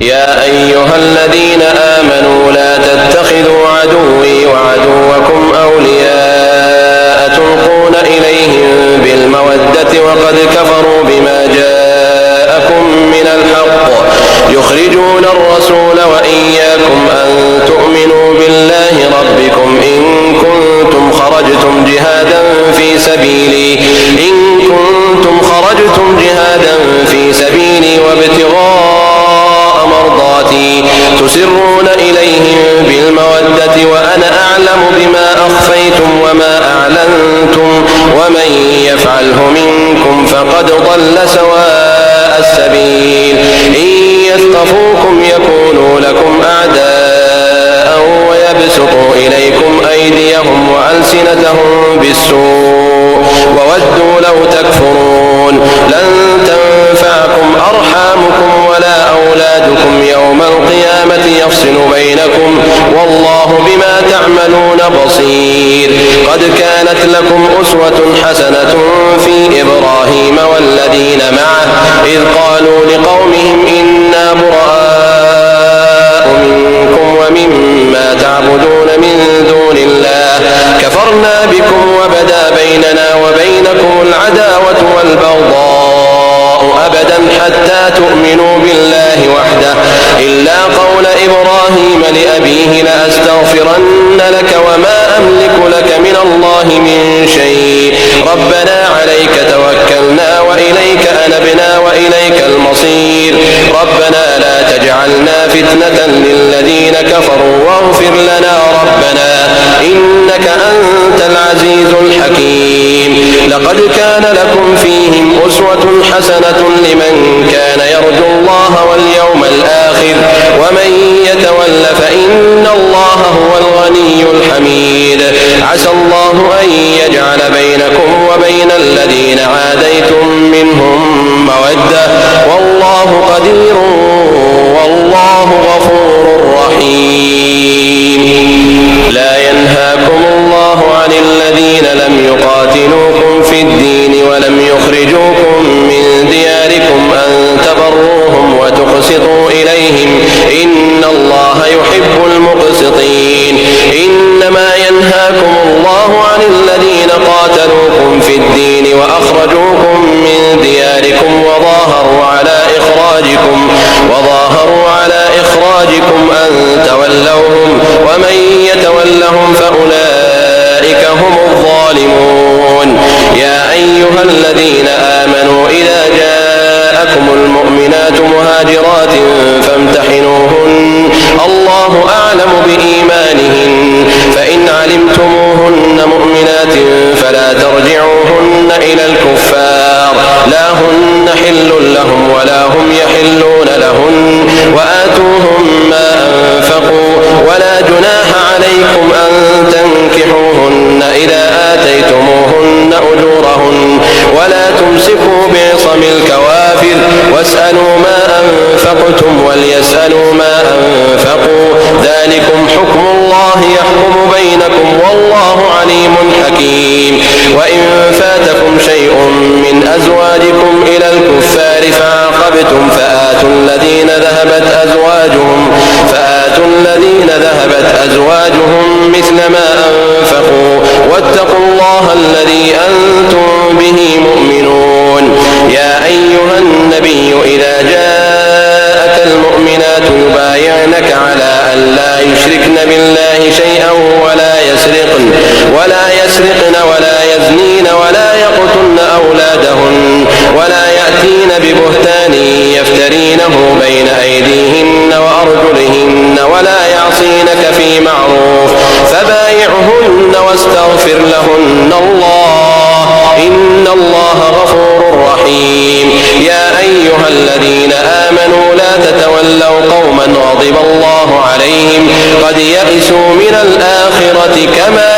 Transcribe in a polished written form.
يا أيها الذين آمنوا لا تتخذوا عدوي وعدوكم أولياء تلقون إليهم بالمودة وقد كفروا بما جاءكم من الحق يخرجون الرسول وإياكم أن تؤمنوا بالله ربكم إن كنتم خرجتم في سبيلي وابتغاء مرضاتي تسرون إليهم بالمودة وأنا أعلم بما أخفيتم وما أعلنتم ومن يفعله منكم فقد ضل سواء السبيل إن يثقفوكم يكونوا لكم أعداء ويبسطوا إليكم أيديهم وألسنتهم بالسوء وودوا لو تكفرون لن تنفعكم أرحامكم ولا أولادكم يوم القيامة يفصل بينكم والله بما تعملون بصير قد كانت لكم أسوة حسنة في إبراهيم والذين معه إذ قالوا لقومهم إنا براء منكم ومما تعبدون من دون الله كفرنا بكم وبدا بيننا وبينكم العداوة والبغضاء أبدا حتى تؤمنوا بالله وحده إلا قول إبراهيم لأبيه لأستغفرن لك وما أملك لك من الله من شيء ربنا عليك توكلنا وإليك أنبنا وإليك المصير ربنا لا تجعلنا فتنة للذين كفروا واغفر لنا ربنا إنك أنت العزيز الحكيم لقد كان لكم فيهم أسوة حسنة لمن كان يرجو الله واليوم الآخر ومن يتول فإن الله هو الغني الحميد عسى الله أن يجعل بينكم وبين الذين عاديتم منهم مودة والله قدير والله غفور رحيم لا ينهاكم الله عن الذين لم يقاتلوكم في الدين ولم يخرجوكم من دياركم أن تبروهم وتقسطوا إليهم إن الله يحب المقسطين إنما ينهاكم الله عن الذين قاتلوكم في الدين وأخرجوكم من دياركم وظاهروا على إخراجكم أن تولوهم ومن يتولهم فأولئك هم الظالمون يا أيها الذين آمنوا إذا جاءكم المؤمنات مهاجرات فامتحنوهن الله أعلم بإيمانهن فإن علمتموهن مؤمنات فلا ترجعوهن إلى الكفار لا هن حل لهم ولا هم يحلون لهن وآتوهم ما أنفقوا ولا جناح عليكم أن تنكحوهن إذا آتيتموهن أجورهن ولا تمسكوا بعصم الكوافر واسألوا ما أنفقتم وليسألوا ما أنفقوا ذلكم حكم الله يحكم بينكم والله عليم حكيم وإن فاتكم شيء من أزواجكم إلى الكفار فعاقبتم فآتوا الذين ذهبت أزواجهم مثل ما أنفقوا واتقوا الله الذي أنتم به مؤمنون يا أيها النبي إذا جاءك المؤمنات يبايعنك على أن لا يشركن بالله شيئا ولا يسرقن ولا يزنين ولا يقتلن أولادهن ولا يأتين ببهتان يفترينه بين أيديهن وأرجلهن ولا يعصينك في معروف فبايعهن واستغفر لهن الله إن الله غفور رحيم يا أيها الذين آمنوا لا تتولوا قوما غضب الله عليهم قد يئسوا من الآخرة كما